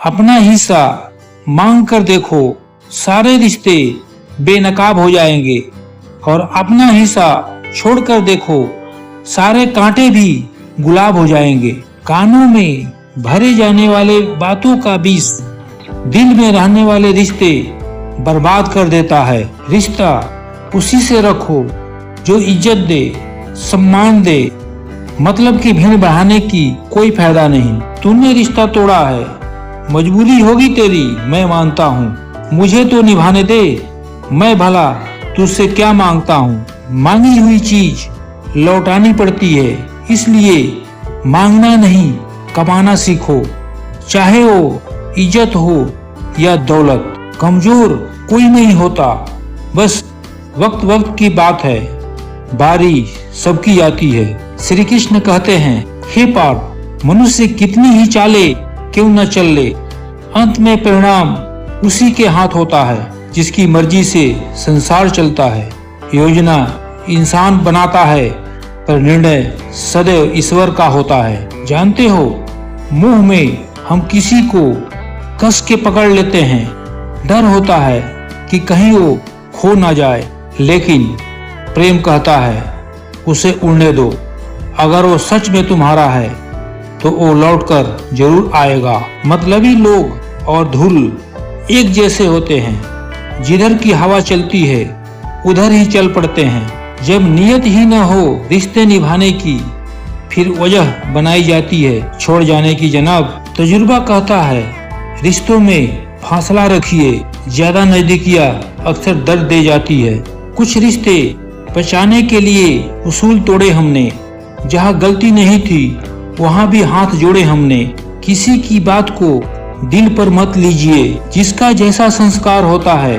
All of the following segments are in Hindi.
अपना हिस्सा मांग कर देखो, सारे रिश्ते बेनकाब हो जाएंगे। और अपना हिस्सा छोड़कर देखो, सारे कांटे भी गुलाब हो जाएंगे। कानों में भरे जाने वाले बातों का विष दिल में रहने वाले रिश्ते बर्बाद कर देता है। रिश्ता उसी से रखो जो इज्जत दे, सम्मान दे। मतलब की भीड़ बढ़ाने की कोई फायदा नहीं। तूने रिश्ता तोड़ा है, मजबूरी होगी तेरी, मैं मानता हूँ। मुझे तो निभाने दे, मैं भला तुझसे क्या मांगता हूँ। मांगी हुई चीज लौटानी पड़ती है, इसलिए मांगना नहीं कमाना सीखो। चाहे वो इज्जत हो या दौलत, कमजोर कोई नहीं होता, बस वक्त वक्त की बात है, बारी सबकी आती है। श्री कृष्ण कहते हैं, हे पार्थ, मनुष्य कितनी ही चाले क्यों न चल ले, अंत में परिणाम उसी के हाथ होता है जिसकी मर्जी से संसार चलता है। योजना इंसान बनाता है पर निर्णय सदैव ईश्वर का होता है। जानते हो, मुंह में हम किसी को कस के पकड़ लेते हैं, डर होता है कि कहीं वो खो ना जाए, लेकिन प्रेम कहता है उसे उड़ने दो। अगर वो सच में तुम्हारा है तो वो लौटकर जरूर आएगा। मतलबी लोग और धूल एक जैसे होते हैं, जिधर की हवा चलती है उधर ही चल पड़ते हैं। जब नियत ही न हो रिश्ते निभाने की, फिर वजह बनाई जाती है छोड़ जाने की। जनाब, तजुर्बा कहता है रिश्तों में फासला रखिए, ज्यादा नजदीकियां अक्सर दर्द दे जाती है। कुछ रिश्ते बचाने के लिए उसूल तोड़े हमने, जहाँ गलती नहीं थी वहाँ भी हाथ जोड़े हमने। किसी की बात को दिल पर मत लीजिए, जिसका जैसा संस्कार होता है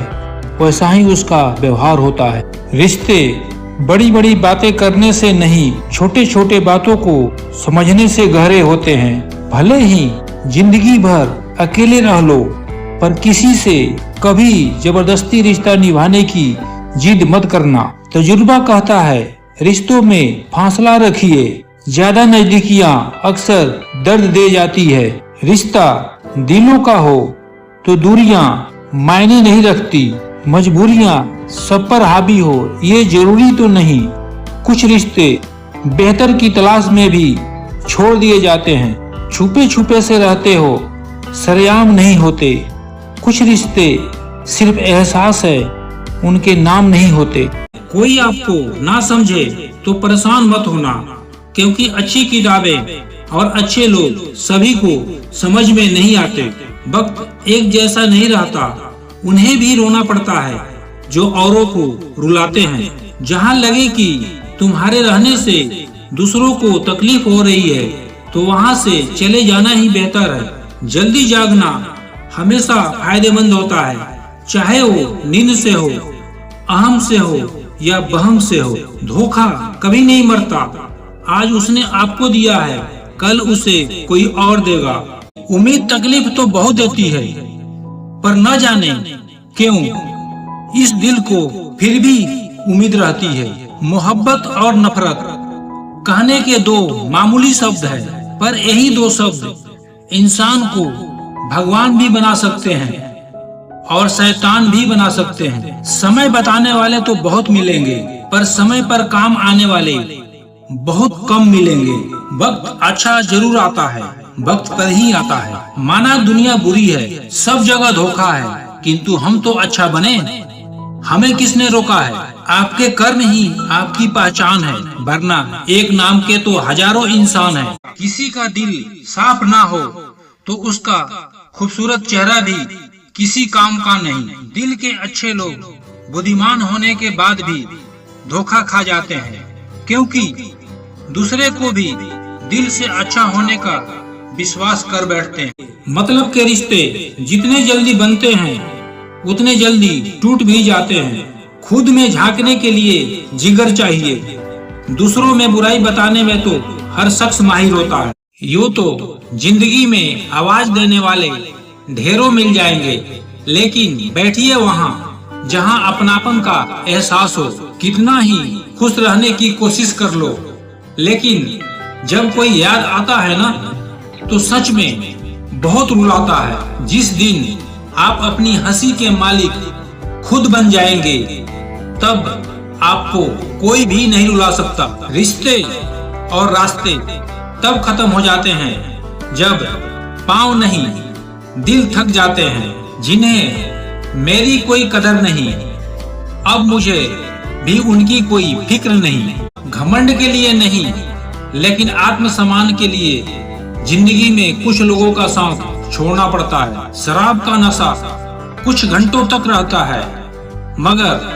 वैसा ही उसका व्यवहार होता है। रिश्ते बड़ी बड़ी बातें करने से नहीं, छोटे छोटे बातों को समझने से गहरे होते हैं। भले ही जिंदगी भर अकेले रह लो, पर किसी से कभी जबरदस्ती रिश्ता निभाने की जिद मत करना। तजुर्बा कहता है रिश्तों में फासला रखिए, ज्यादा नजदीकियां अक्सर दर्द दे जाती है। रिश्ता दिलों का हो तो दूरियां मायने नहीं रखती, मजबूरियां सब पर हावी हो ये जरूरी तो नहीं। कुछ रिश्ते बेहतर की तलाश में भी छोड़ दिए जाते हैं, छुपे छुपे से रहते हो, सरेआम नहीं होते। कुछ रिश्ते सिर्फ एहसास है, उनके नाम नहीं होते। कोई आपको ना समझे तो परेशान मत होना, क्योंकि अच्छी किताबें और अच्छे लोग सभी को समझ में नहीं आते। वक्त एक जैसा नहीं रहता, उन्हें भी रोना पड़ता है जो औरों को रुलाते हैं। जहाँ लगे कि तुम्हारे रहने से दूसरों को तकलीफ हो रही है तो वहाँ से चले जाना ही बेहतर है। जल्दी जागना हमेशा फायदेमंद होता है, चाहे वो नींद से हो, अहम से हो या बहम से हो। धोखा कभी नहीं मरता, आज उसने आपको दिया है, कल उसे कोई और देगा। उम्मीद तकलीफ तो बहुत देती है, पर न जाने क्यों इस दिल को फिर भी उम्मीद रहती है। मोहब्बत और नफरत कहने के दो मामूली शब्द है, पर यही दो शब्द इंसान को भगवान भी बना सकते हैं और शैतान भी बना सकते हैं। समय बताने वाले तो बहुत मिलेंगे, पर समय पर काम आने वाले बहुत कम मिलेंगे। वक्त अच्छा जरूर आता है, वक्त पर ही आता है। माना दुनिया बुरी है, सब जगह धोखा है, किंतु हम तो अच्छा बने, हमें किसने रोका है? आपके कर्म ही आपकी पहचान है, वरना एक नाम के तो हजारों इंसान है। किसी का दिल साफ ना हो तो उसका खूबसूरत चेहरा भी किसी काम का नहीं। दिल के अच्छे लोग बुद्धिमान होने के बाद भी धोखा खा जाते हैं, क्योंकि दूसरे को भी दिल से अच्छा होने का विश्वास कर बैठते हैं। मतलब के रिश्ते जितने जल्दी बनते हैं उतने जल्दी टूट भी जाते हैं। खुद में झांकने के लिए जिगर चाहिए, दूसरों में बुराई बताने में तो हर शख्स माहिर होता है। यूं तो जिंदगी में आवाज देने वाले ढेरों मिल जाएंगे, लेकिन बैठिए वहाँ जहाँ अपनापन का एहसास हो। कितना ही खुश रहने की कोशिश कर लो, लेकिन जब कोई याद आता है ना, तो सच में बहुत रुलाता है। जिस दिन आप अपनी हंसी के मालिक खुद बन जाएंगे, तब आपको कोई भी नहीं रुला सकता। रिश्ते और रास्ते तब खत्म हो जाते हैं जब पाँव नहीं दिल थक जाते हैं। जिन्हें मेरी कोई कदर नहीं, अब मुझे भी उनकी कोई फिक्र नहीं। घमंड के लिए नहीं, लेकिन आत्मसम्मान के लिए जिंदगी में कुछ लोगों का साथ छोड़ना पड़ता है। शराब का नशा कुछ घंटों तक रहता है, मगर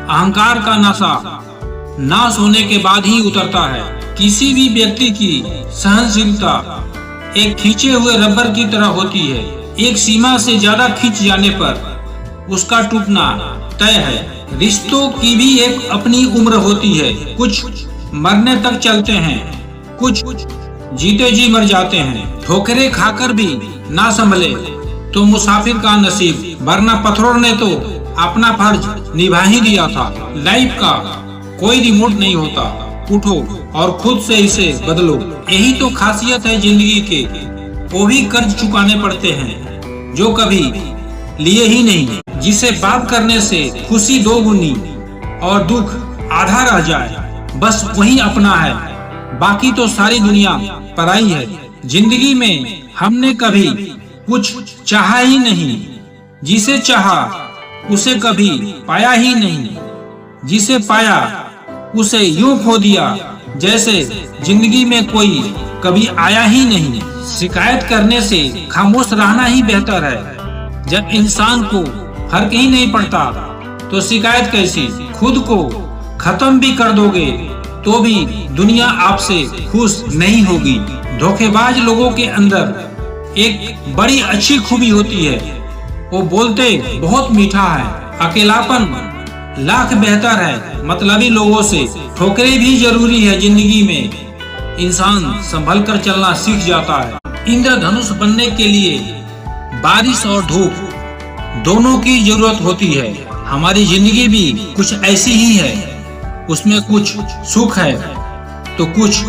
अहंकार का नशा नाश होने के बाद ही उतरता है। किसी भी व्यक्ति की सहनशीलता एक खींचे हुए रबर की तरह होती है। एक सीमा से ज्यादा खींच जाने पर उसका टूटना तय है। रिश्तों की भी एक अपनी उम्र होती है। कुछ मरने तक चलते हैं, कुछ जीते जी मर जाते हैं। ठोकरें खाकर भी ना संभले तो मुसाफिर का नसीब, वरना पत्थरों ने तो अपना फर्ज निभा ही दिया था। लाइफ का कोई रिमोट नहीं होता, उठो और खुद से इसे बदलो। यही तो खासियत है जिंदगी के। वो भी कर्ज चुकाने पड़ते हैं जो कभी लिए ही नहीं। जिसे बात करने से खुशी दो गुनी और दुख आधा रह जाए, बस वही अपना है, बाकी तो सारी दुनिया पराई है। जिंदगी में हमने कभी कुछ चाहा ही नहीं, जिसे चाहा उसे कभी पाया ही नहीं, जिसे पाया उसे यूं खो दिया जैसे जिंदगी में कोई कभी आया ही नहीं। शिकायत करने से खामोश रहना ही बेहतर है। जब इंसान को फर्क ही नहीं पड़ता तो शिकायत कैसी। खुद को खत्म भी कर दोगे तो भी दुनिया आपसे खुश नहीं होगी। धोखेबाज लोगों के अंदर एक बड़ी अच्छी खूबी होती है, वो बोलते बहुत मीठा है। अकेलापन लाख बेहतर है मतलबी लोगों से। ठोकरें भी जरूरी है जिंदगी में, इंसान संभल कर चलना सीख जाता है। इंद्रधनुष बनने के लिए बारिश और धूप दोनों की जरूरत होती है। हमारी जिंदगी भी कुछ ऐसी ही है, उसमें कुछ सुख है तो कुछ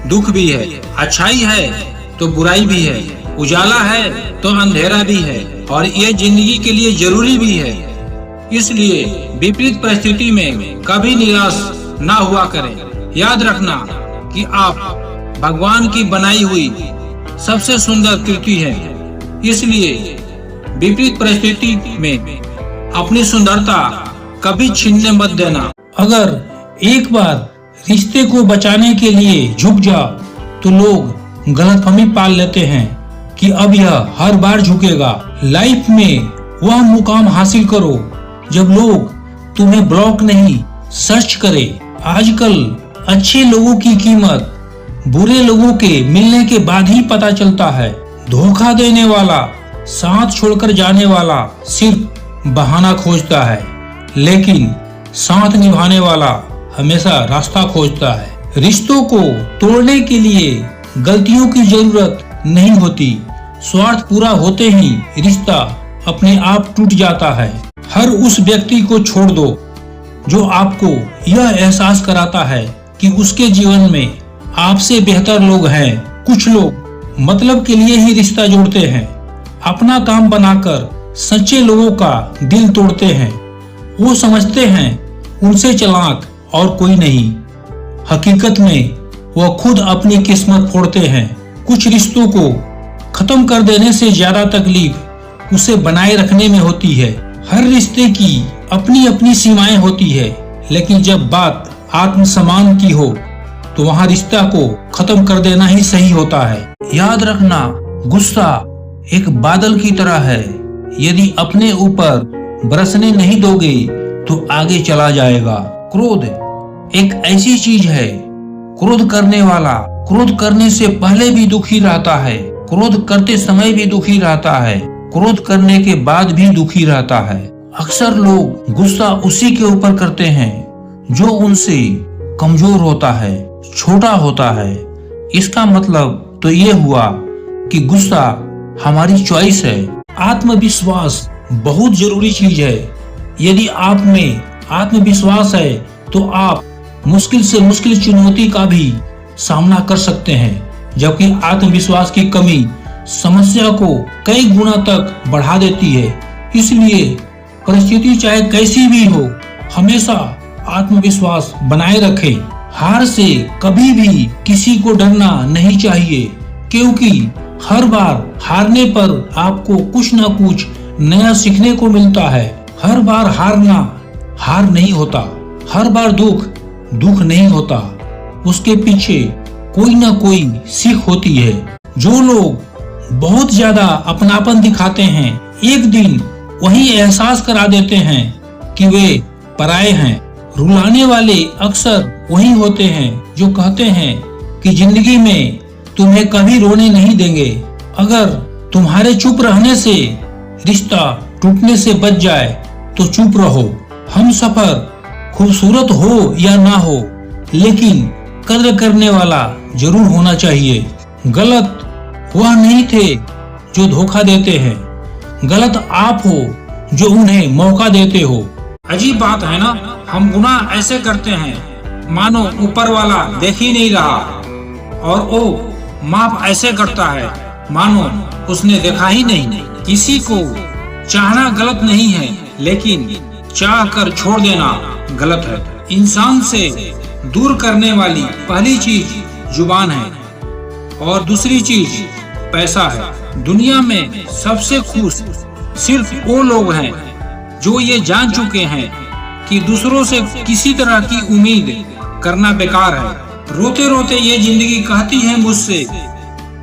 दुख भी है, अच्छाई है तो बुराई भी है, उजाला है तो अंधेरा भी है, और ये जिंदगी के लिए जरूरी भी है। इसलिए विपरीत परिस्थिति में कभी निराश ना हुआ करें। याद रखना कि आप भगवान की बनाई हुई सबसे सुंदर कृति है, इसलिए विपरीत परिस्थिति में अपनी सुंदरता कभी छीनने मत देना। अगर एक बार रिश्ते को बचाने के लिए झुक जाओ तो लोग गलतफहमी पाल लेते हैं कि अब यह हर बार झुकेगा। लाइफ में वह मुकाम हासिल करो जब लोग तुम्हें ब्लॉक नहीं सर्च करे। आजकल अच्छे लोगों की कीमत बुरे लोगों के मिलने के बाद ही पता चलता है। धोखा देने वाला, साथ छोड़कर जाने वाला सिर्फ बहाना खोजता है, लेकिन साथ निभाने वाला हमेशा रास्ता खोजता है। रिश्तों को तोड़ने के लिए गलतियों की जरूरत नहीं होती, स्वार्थ पूरा होते ही रिश्ता अपने आप टूट जाता है। हर उस व्यक्ति को छोड़ दो जो आपको यह एहसास कराता है कि उसके जीवन में आपसे बेहतर लोग हैं। कुछ लोग मतलब के लिए ही रिश्ता जोड़ते हैं, अपना काम बनाकर सच्चे लोगों का दिल तोड़ते हैं। वो समझते हैं उनसे चालाक और कोई नहीं, हकीकत में वह खुद अपनी किस्मत फोड़ते हैं। कुछ रिश्तों को खत्म कर देने से ज्यादा तकलीफ उसे बनाए रखने में होती है। हर रिश्ते की अपनी अपनी सीमाएं होती है, लेकिन जब बात आत्मसम्मान की हो तो वहाँ रिश्ता को खत्म कर देना ही सही होता है। याद रखना, गुस्सा एक बादल की तरह है, यदि अपने ऊपर बरसने नहीं दोगे तो आगे चला जाएगा। क्रोध एक ऐसी चीज है, क्रोध करने वाला क्रोध करने से पहले भी दुखी रहता है, क्रोध करते समय भी दुखी रहता है, क्रोध करने के बाद भी दुखी रहता है। अक्सर लोग गुस्सा उसी के ऊपर करते हैं जो उनसे कमजोर होता है, छोटा होता है। इसका मतलब तो ये हुआ कि गुस्सा हमारी चॉइस है। आत्मविश्वास बहुत जरूरी चीज है। यदि आप में आत्मविश्वास है तो आप मुश्किल से मुश्किल चुनौती का भी सामना कर सकते हैं, जबकि आत्मविश्वास की कमी समस्या को कई गुना तक बढ़ा देती है। इसलिए परिस्थिति चाहे कैसी भी हो, हमेशा आत्मविश्वास बनाए रखें। हार से कभी भी किसी को डरना नहीं चाहिए, क्योंकि हर बार हारने पर आपको कुछ न कुछ नया सीखने को मिलता है। हर बार हारना हार नहीं होता, हर बार दुख दुख नहीं होता, उसके पीछे कोई ना कोई सीख होती है। जो लोग बहुत ज्यादा अपनापन दिखाते हैं, एक दिन वही एहसास करा देते हैं कि वे पराये हैं। रुलाने वाले अक्सर वही होते हैं जो कहते हैं कि जिंदगी में तुम्हें कभी रोने नहीं देंगे। अगर तुम्हारे चुप रहने से रिश्ता टूटने से बच जाए तो चुप रहो। हम सफर खूबसूरत हो या ना हो, लेकिन कद्र करने वाला जरूर होना चाहिए। गलत वह नहीं थे जो धोखा देते हैं, गलत आप हो जो उन्हें मौका देते हो। अजीब बात है ना, हम गुनाह ऐसे करते हैं मानो ऊपर वाला देख ही नहीं रहा, और वो माफ ऐसे करता है मानो उसने देखा ही नहीं। किसी को चाहना गलत नहीं है, लेकिन चाह कर छोड़ देना गलत है। इंसान से दूर करने वाली पहली चीज जुबान है और दूसरी चीज पैसा है। दुनिया में सबसे खुश सिर्फ वो लोग हैं जो ये जान चुके हैं कि दूसरों से किसी तरह की उम्मीद करना बेकार है। रोते रोते ये जिंदगी कहती है मुझसे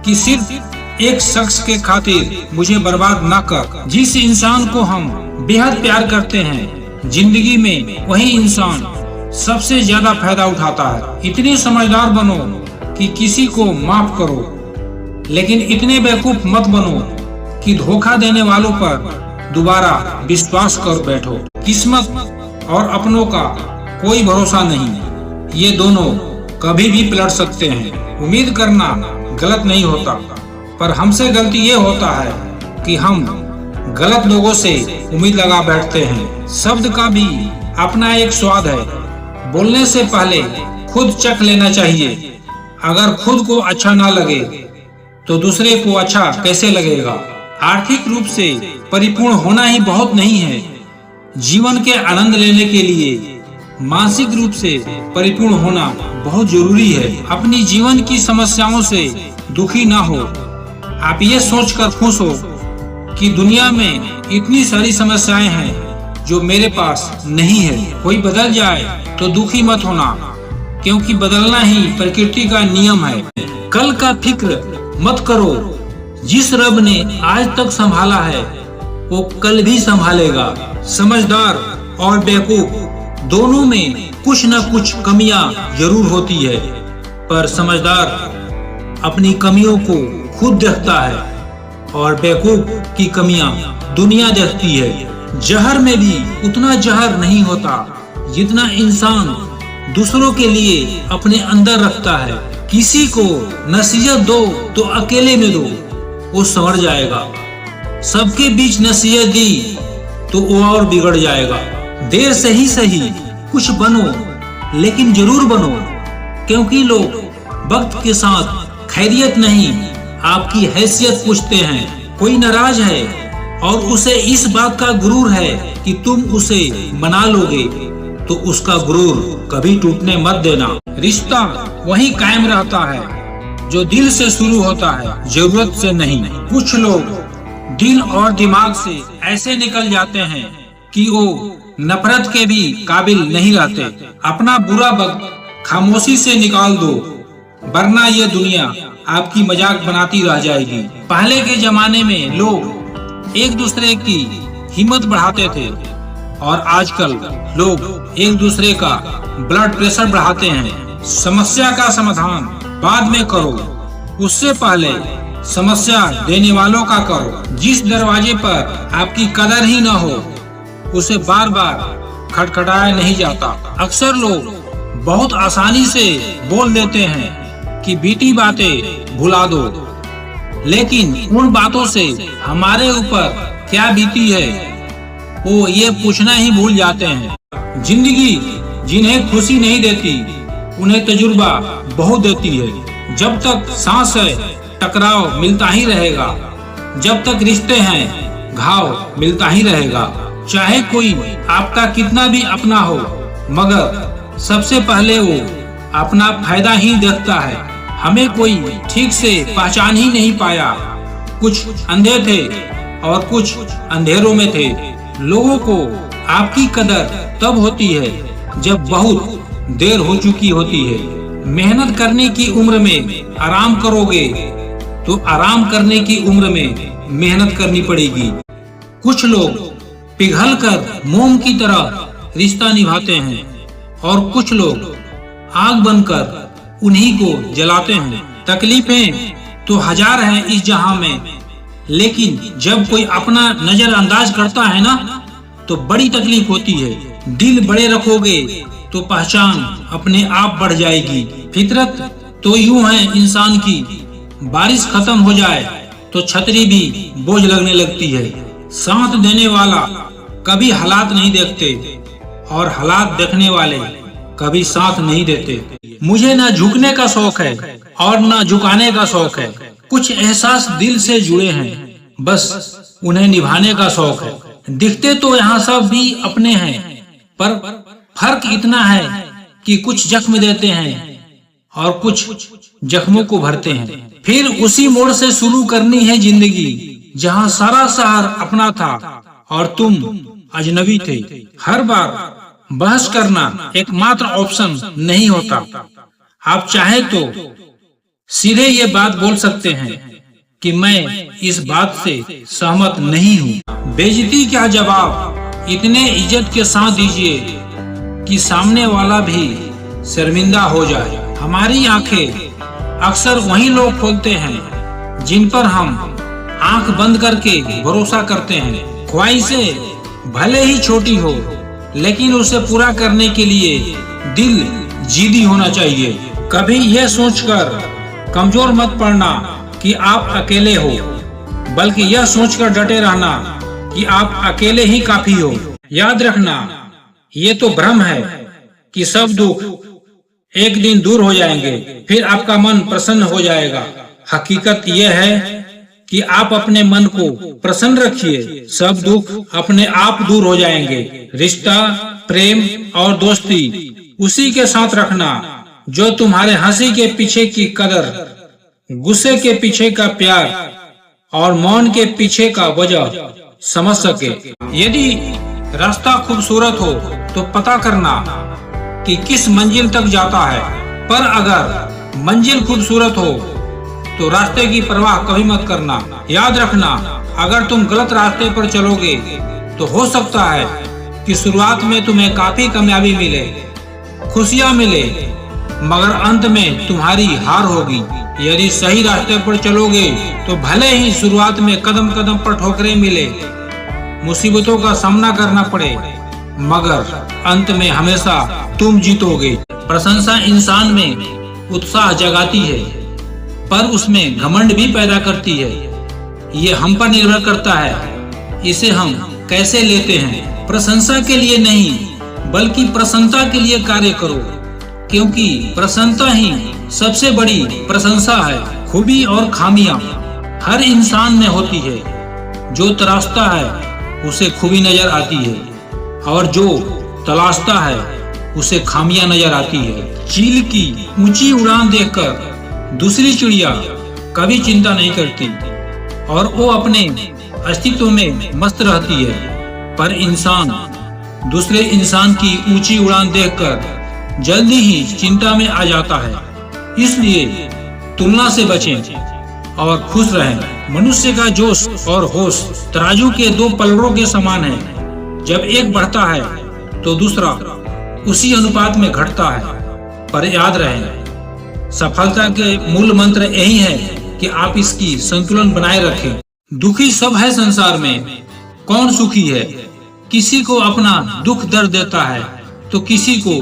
कि सिर्फ एक शख्स के खातिर मुझे बर्बाद ना कर। जिस इंसान को हम बेहद प्यार करते हैं, जिंदगी में वही इंसान सबसे ज्यादा फायदा उठाता है। इतने समझदार बनो कि किसी को माफ करो, लेकिन इतने बेवकूफ मत बनो कि धोखा देने वालों पर दोबारा विश्वास कर बैठो। किस्मत और अपनों का कोई भरोसा नहीं, ये दोनों कभी भी पलट सकते हैं। उम्मीद करना गलत नहीं होता, पर हमसे गलती ये होता है कि हम गलत लोगों से उम्मीद लगा बैठते हैं। शब्द का भी अपना एक स्वाद है, बोलने से पहले खुद चख लेना चाहिए। अगर खुद को अच्छा ना लगे तो दूसरे को अच्छा कैसे लगेगा। आर्थिक रूप से परिपूर्ण होना ही बहुत नहीं है, जीवन के आनंद लेने के लिए मानसिक रूप से परिपूर्ण होना बहुत जरूरी है। अपनी जीवन की समस्याओं से दुखी ना हो। आप ये सोचकर खुश हो कि दुनिया में इतनी सारी समस्याएं हैं जो मेरे पास नहीं है। कोई बदल जाए तो दुखी मत होना, क्योंकि बदलना ही प्रकृति का नियम है। कल का फिक्र मत करो, जिस रब ने आज तक संभाला है वो कल भी संभालेगा। समझदार और बेवकूफ दोनों में कुछ न कुछ कमियां जरूर होती है, पर समझदार अपनी कमियों को खुद देखता है और बेवकूफ की कमियां दुनिया देखती है। जहर में भी उतना जहर नहीं होता जितना इंसान दूसरों के लिए अपने अंदर रखता है। किसी को नसीहत दो तो अकेले में दो, वो संवर जाएगा। सबके बीच नसीहत दी तो वो और बिगड़ जाएगा। देर से ही सही कुछ बनो, लेकिन जरूर बनो, क्योंकि लोग वक्त के साथ खैरियत नहीं आपकी हैसियत पूछते हैं। कोई नाराज है और उसे इस बात का गुरूर है कि तुम उसे मना लोगे, तो उसका गुरूर कभी टूटने मत देना। रिश्ता वही कायम रहता है जो दिल से शुरू होता है, जरूरत से नहीं। कुछ लोग दिल और दिमाग से ऐसे निकल जाते हैं कि वो नफरत के भी काबिल नहीं रहते। अपना बुरा वक्त खामोशी से निकाल दो, वरना ये दुनिया आपकी मजाक बनाती रह जाएगी। पहले के जमाने में लोग एक दूसरे की हिम्मत बढ़ाते थे, और आजकल लोग एक दूसरे का ब्लड प्रेशर बढ़ाते हैं। समस्या का समाधान बाद में करो, उससे पहले समस्या देने वालों का करो। जिस दरवाजे पर आपकी कदर ही न हो उसे बार बार खटखटाया नहीं जाता। अक्सर लोग बहुत आसानी से बोल देते हैं कि बीती बातें भुला दो, लेकिन उन बातों से हमारे ऊपर क्या बीती है वो ये पूछना ही भूल जाते हैं। जिंदगी जिन्हें खुशी नहीं देती उन्हें तजुर्बा बहुत देती है। जब तक सांस है टकराव मिलता ही रहेगा। जब तक रिश्ते हैं घाव मिलता ही रहेगा। चाहे कोई आपका कितना भी अपना हो, मगर सबसे पहले वो अपना फायदा ही देखता है। हमें कोई ठीक से पहचान ही नहीं पाया। कुछ अंधे थे और कुछ अंधेरों में थे। लोगों को आपकी कदर तब होती है जब बहुत देर हो चुकी होती है। मेहनत करने की उम्र में आराम करोगे तो आराम करने की उम्र में मेहनत करनी पड़ेगी। कुछ लोग पिघलकर मोम की तरह रिश्ता निभाते हैं और कुछ लोग आग बनकर उन्हीं को जलाते हैं। तकलीफें तो हजार हैं इस जहां में, लेकिन जब कोई अपना नजरअंदाज करता है ना तो बड़ी तकलीफ होती है। दिल बड़े रखोगे तो पहचान अपने आप बढ़ जाएगी। फितरत तो यूं है इंसान की, बारिश खत्म हो जाए तो छतरी भी बोझ लगने लगती है। साथ देने वाला कभी हालात नहीं देखते और हालात देखने वाले कभी साथ नहीं देते। मुझे ना झुकने का शौक है और ना झुकाने का शौक है। कुछ एहसास दिल से जुड़े हैं, बस उन्हें निभाने का शौक है। दिखते तो यहाँ सब भी अपने हैं, पर फर्क इतना है कि कुछ जख्म देते हैं और कुछ जख्मों को भरते हैं। फिर उसी मोड़ से शुरू करनी है जिंदगी जहाँ सारा शहर अपना था और तुम अजनबी थे। हर बार बहस करना एकमात्र ऑप्शन नहीं होता। आप चाहे तो सीधे ये बात बोल सकते हैं कि मैं इस बात से सहमत नहीं हूँ। बेइज्जती का जवाब इतने इज्जत के साथ दीजिए कि सामने वाला भी शर्मिंदा हो जाए। हमारी आंखें अक्सर वही लोग खोलते हैं जिन पर हम आंख बंद करके भरोसा करते हैं। ख्वाहिशें भले ही छोटी हो, लेकिन उसे पूरा करने के लिए दिल जिद्दी होना चाहिए। कभी यह सोचकर कमजोर मत पड़ना कि आप अकेले हो, बल्कि यह सोचकर डटे रहना कि आप अकेले ही काफी हो। याद रखना, ये तो भ्रम है कि सब दुख एक दिन दूर हो जाएंगे, फिर आपका मन प्रसन्न हो जाएगा। हकीकत यह है कि आप अपने मन को प्रसन्न रखिए, सब दुख अपने आप दूर हो जाएंगे। रिश्ता, प्रेम और दोस्ती उसी के साथ रखना जो तुम्हारे हंसी के पीछे की कदर, गुस्से के पीछे का प्यार और मौन के पीछे का वजह समझ सके। यदि रास्ता खूबसूरत हो तो पता करना कि किस मंजिल तक जाता है, पर अगर मंजिल खूबसूरत हो तो रास्ते की परवाह कभी मत करना। याद रखना, अगर तुम गलत रास्ते पर चलोगे तो हो सकता है कि शुरुआत में तुम्हें काफी कामयाबी मिले, खुशियां मिले, मगर अंत में तुम्हारी हार होगी। यदि सही रास्ते पर चलोगे तो भले ही शुरुआत में कदम कदम पर ठोकरें मिले, मुसीबतों का सामना करना पड़े, मगर अंत में हमेशा तुम जीतोगे। प्रशंसा इंसान में उत्साह जगाती है, पर उसमें घमंड भी पैदा करती है। ये हम पर निर्भर करता है, इसे हम कैसे लेते हैं। प्रशंसा के लिए नहीं, बल्कि प्रसन्नता के लिए कार्य करो, क्योंकि प्रसन्नता ही सबसे बड़ी प्रशंसा है। खूबी और खामियां हर इंसान में होती है। जो तराशता है उसे खूबी नजर आती है, और जो तलाशता है उसे खामियां नजर आती है। चील की ऊंची उड़ान देखकर दूसरी चिड़िया कभी चिंता नहीं करती और वो अपने अस्तित्व में मस्त रहती है, पर इंसान दूसरे इंसान की ऊंची उड़ान देखकर जल्दी ही चिंता में आ जाता है। इसलिए तुलना से बचें और खुश रहें। मनुष्य का जोश और होश तराजू के दो पलड़ों के समान है। जब एक बढ़ता है तो दूसरा उसी अनुपात में घटता है। पर याद रहे, सफलता के मूल मंत्र यही है कि आप इसकी संतुलन बनाए रखें। दुखी सब है संसार में, कौन सुखी है? किसी को अपना दुख दर्द देता है तो किसी को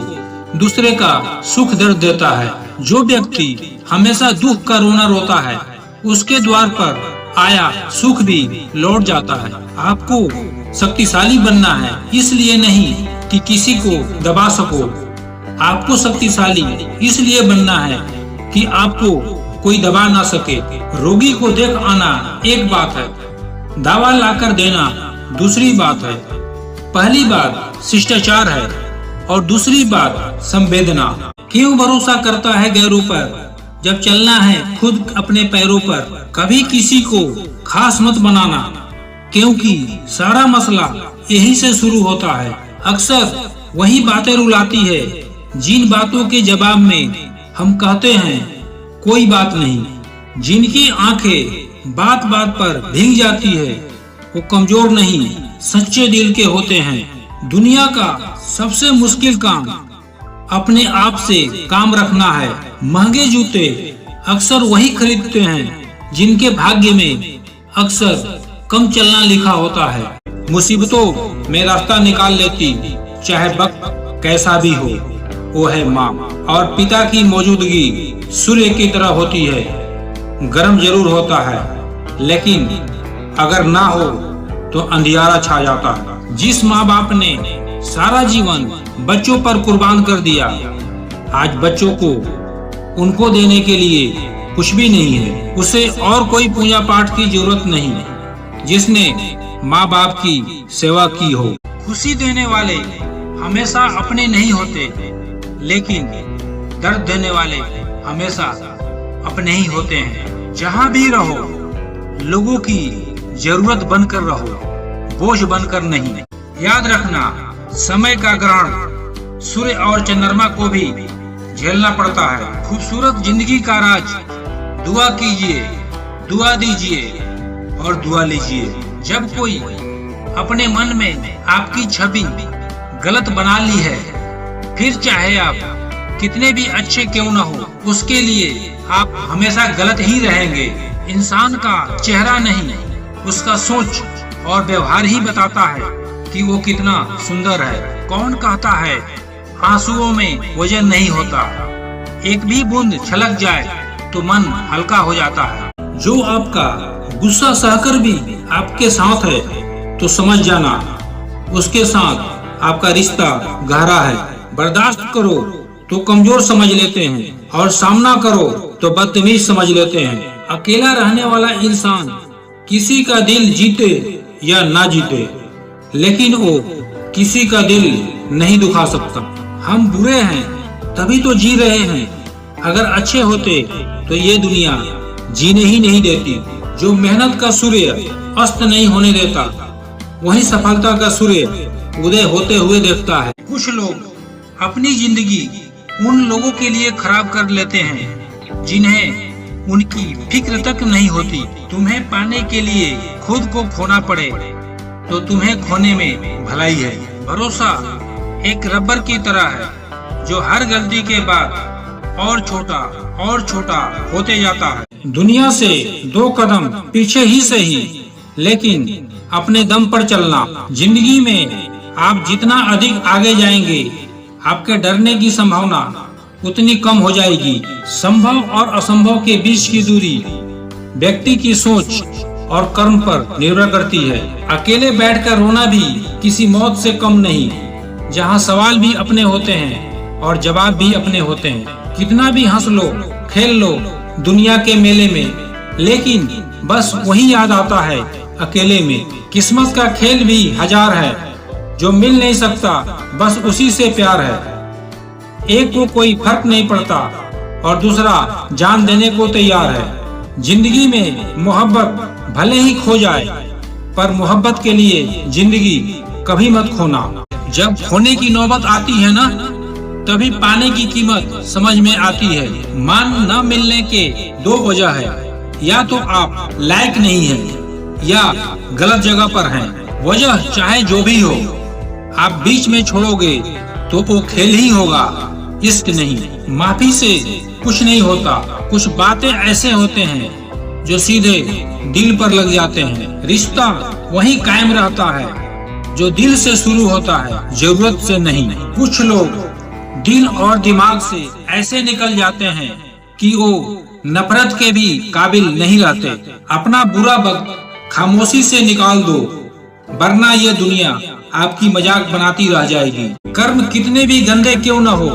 दूसरे का सुख दर्द देता है। जो व्यक्ति हमेशा दुख का रोना रोता है, उसके द्वार पर आया सुख भी लौट जाता है। आपको शक्तिशाली बनना है, इसलिए नहीं कि किसी को दबा सको। आपको शक्तिशाली इसलिए बनना है कि आपको कोई दबा ना सके। रोगी को देख आना एक बात है, दवा लाकर देना दूसरी बात है। पहली बात शिष्टाचार है और दूसरी बात संवेदना। क्यों भरोसा करता है गैरों पर जब चलना है खुद अपने पैरों पर। कभी किसी को खास मत बनाना, क्योंकि सारा मसला यही से शुरू होता है। अक्सर वही बातें रुलाती है जिन बातों के जवाब में हम कहते हैं कोई बात नहीं। जिनकी आंखें बात बात पर भीग जाती है वो कमजोर नहीं, सच्चे दिल के होते हैं। दुनिया का सबसे मुश्किल काम अपने आप से काम रखना है। महंगे जूते अक्सर वही खरीदते हैं जिनके भाग्य में अक्सर कम चलना लिखा होता है। मुसीबतों में रास्ता निकाल लेती चाहे वक्त कैसा भी हो, वो है माँ। और पिता की मौजूदगी सूर्य की तरह होती है, गर्म जरूर होता है लेकिन अगर ना हो तो अंधियारा छा जाता है। जिस माँ बाप ने सारा जीवन बच्चों पर कुर्बान कर दिया, आज बच्चों को उनको देने के लिए कुछ भी नहीं है। उसे और कोई पूजा पाठ की जरूरत नहीं जिसने माँ बाप की सेवा की हो। खुशी देने वाले हमेशा अपने नहीं होते, लेकिन दर्द देने वाले हमेशा अपने ही होते हैं। जहाँ भी रहो लोगों की जरूरत बनकर रहो, बोझ बनकर नहीं। याद रखना, समय का ग्रहण सूर्य और चंद्रमा को भी झेलना पड़ता है। खूबसूरत जिंदगी का राज दुआ कीजिए, दुआ दीजिए और दुआ लीजिए। जब कोई अपने मन में आपकी छवि गलत बना ली है, फिर चाहे आप कितने भी अच्छे क्यों न हो, उसके लिए आप हमेशा गलत ही रहेंगे। इंसान का चेहरा नहीं, उसका सोच और व्यवहार ही बताता है कि वो कितना सुंदर है। कौन कहता है आंसुओं में वजन नहीं होता, एक भी बूंद छलक जाए तो मन हल्का हो जाता है। जो आपका गुस्सा सहकर भी आपके साथ है तो समझ जाना उसके साथ आपका रिश्ता गहरा है। बर्दाश्त करो तो कमजोर समझ लेते हैं और सामना करो तो बदतमीज समझ लेते हैं। अकेला रहने वाला इंसान किसी का दिल जीते या ना जीते, लेकिन वो किसी का दिल नहीं दुखा सकता। हम बुरे हैं तभी तो जी रहे हैं, अगर अच्छे होते तो ये दुनिया जीने ही नहीं देती। जो मेहनत का सूर्य अस्त नहीं होने देता, वही सफलता का सूर्य उदय होते हुए देखता है। कुछ लोग अपनी जिंदगी उन लोगों के लिए खराब कर लेते हैं जिन्हें उनकी फिक्र तक नहीं होती। तुम्हें पाने के लिए खुद को खोना पड़े तो तुम्हें खोने में भलाई है। भरोसा एक रबर की तरह है जो हर गलती के बाद और छोटा होते जाता है। दुनिया से 2 कदम पीछे ही सही, लेकिन अपने दम पर चलना। जिंदगी में आप जितना अधिक आगे जाएंगे, आपके डरने की संभावना उतनी कम हो जाएगी। संभव और असंभव के बीच की दूरी व्यक्ति की सोच और कर्म पर निर्भर करती है। अकेले बैठकर रोना भी किसी मौत से कम नहीं, जहां सवाल भी अपने होते हैं और जवाब भी अपने होते हैं। कितना भी हंस लो, खेल लो दुनिया के मेले में, लेकिन बस वही याद आता है अकेले में। किस्मत का खेल भी 1000 है, जो मिल नहीं सकता बस उसी से प्यार है। एक को कोई फर्क नहीं पड़ता और दूसरा जान देने को तैयार है। जिंदगी में मोहब्बत भले ही खो जाए, पर मोहब्बत के लिए जिंदगी कभी मत खोना। जब खोने की नौबत आती है ना, तभी पाने की कीमत समझ में आती है। मान न मिलने के 2 वजह है, या तो आप लायक नहीं हैं या गलत जगह पर हैं। वजह चाहे जो भी हो, आप बीच में छोड़ोगे तो वो खेल ही होगा, इश्क नहीं। माफी से कुछ नहीं होता, कुछ बातें ऐसे होते हैं जो सीधे दिल पर लग जाते हैं। रिश्ता वही कायम रहता है जो दिल से शुरू होता है, जरूरत से नहीं। कुछ लोग दिल और दिमाग से ऐसे निकल जाते हैं कि वो नफरत के भी काबिल नहीं रहते। अपना बुरा वक्त खामोशी से निकाल दो, वरना ये दुनिया आपकी मजाक बनाती रह जाएगी। कर्म कितने भी गंदे क्यों न हो,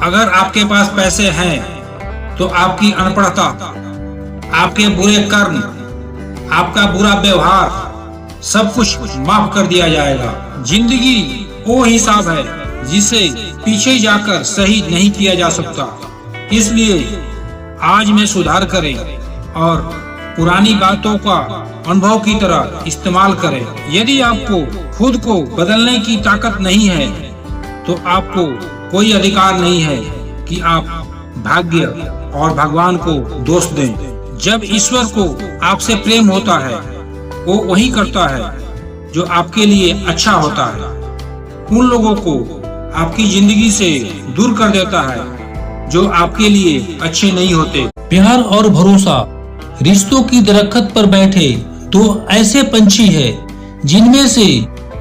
अगर आपके पास पैसे हैं तो आपकी अनपढ़ता, आपके बुरे कर्म, आपका बुरा व्यवहार सब कुछ माफ कर दिया जाएगा। जिंदगी वो हिसाब है जिसे पीछे जाकर सही नहीं किया जा सकता। इसलिए आज में सुधार करें और पुरानी बातों का अनुभव की तरह इस्तेमाल करें। यदि आपको खुद को बदलने की ताकत नहीं है तो आपको कोई अधिकार नहीं है कि आप भाग्य और भगवान को दोष दें। जब ईश्वर को आपसे प्रेम होता है वो वही करता है जो आपके लिए अच्छा होता है। उन लोगों को आपकी जिंदगी से दूर कर देता है जो आपके लिए अच्छे नहीं होते। प्यार और भरोसा रिश्तों की दरख्त पर बैठे दो ऐसे पंछी है जिनमें से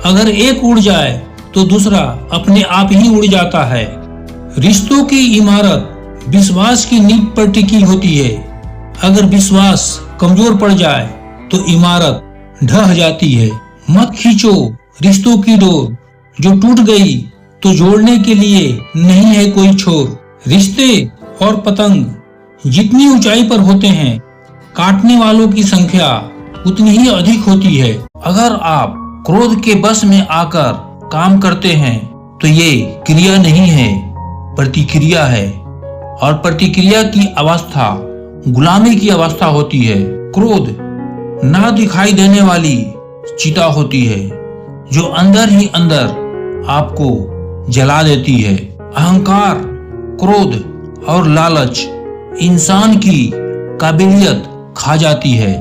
अगर एक उड़ जाए तो दूसरा अपने आप ही उड़ जाता है। रिश्तों की इमारत विश्वास की नींव पर टिकी होती है। अगर विश्वास कमजोर पड़ जाए तो इमारत ढह जाती है। मत खींचो रिश्तों की डोर, जो टूट गई तो जोड़ने के लिए नहीं है कोई छोर। रिश्ते और पतंग जितनी ऊंचाई पर होते हैं, काटने वालों की संख्या उतनी ही अधिक होती है। अगर आप क्रोध के बस में आकर काम करते हैं तो ये क्रिया नहीं है, प्रतिक्रिया है। और प्रतिक्रिया की अवस्था गुलामी की अवस्था होती है। क्रोध ना दिखाई देने वाली चिता होती है जो अंदर ही अंदर आपको जला देती है। अहंकार, क्रोध और लालच इंसान की काबिलियत खा जाती है।